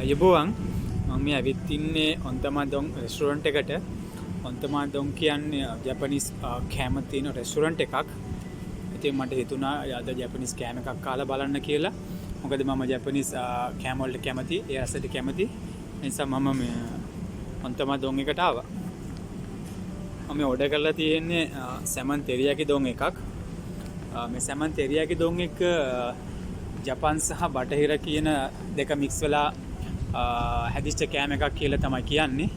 අයබෝවන් මම මේ ඇවිත් ඉන්නේ ඔන්තමා දොන් රෙස්ටොරන්ට් එකට. ඔන්තමා දොන් කියන්නේ ජපනිස් කෑම තියෙන රෙස්ටොරන්ට් එකක්. ඉතින් මට හිතුණා අද ජපනිස් කෑම එකක් කාලා බලන්න කියලා. මොකද මම ජපනිස් කෑම වලට කැමති, ඒ රසට කැමති. ඒ නිසා මම මේ ඔන්තමා දොන් එකට ආවා. මම ඕඩර් කරලා තියෙන්නේ සැමන් තෙරියාකි දොන් එකක්. මේ සැමන් තෙරියාකි දොන් එක ජපන් සහ බටහිර කියන දෙක මික්ස් වෙලා හැදිච්ච කෑම එකක් කියලා තමයි කියන්නේ.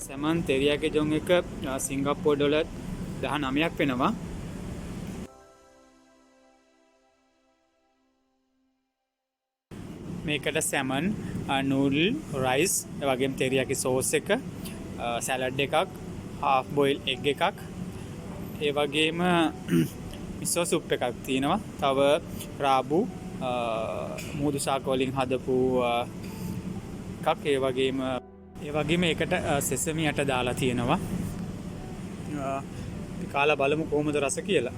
සැමන් තෙරියාකි දොන් එක සිංගප්පූරු ඩොලර් 19ක් වෙනවා. මේකට සැමන්, නූඩල්, රයිස්, ඒ වගේම තෙරියාකි සෝස් එක, සලාඩ් එකක්, half boil egg එකක්, ඒ වගේම මිසෝ සුප් එකක් තියෙනවා. තව රාබු, මූදු ශාක වලින් හදපු එකක්, ඒ වගේම ඒකට සෙසමි යට දාලා තියෙනවා. කාලා බලමු කොහොමද රස කියලා.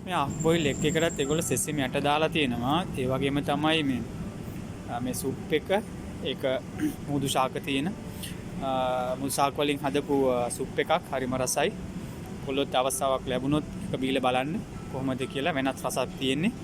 මේ half boil egg එකටත් ඒගොල්ලෝ සෙසමි යට දාලා තියෙනවා. ඒ වගේම තමයි මේ සුප් එක, ඒක මූදු ශාක තියෙන මූදු ශාක වලින් හදපු සුප් එකක්. හරිම රසයි. කොල්ලොත් අවස්ථාවක් ලැබුණොත් ඒක බීලා බලන්න කොහොමද කියලා. වෙනත් රසක් තියෙන්නේ.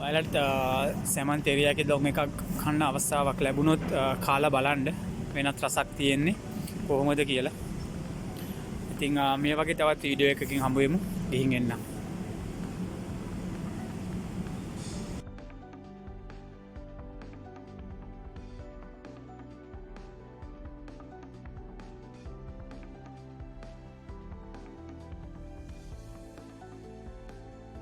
ඔයාලට සැමන් තෙරියාකි දොන් එකක් කන්න අවස්ථාවක් ලැබුණොත් කාලා බලන්න. වෙනත් රසක් තියෙන්නේ කොහොමද කියලා. ඉතින් මේ වගේ තවත් වීඩියෝ එකකින් හම්බ වෙමු. ගිහින් එන්න.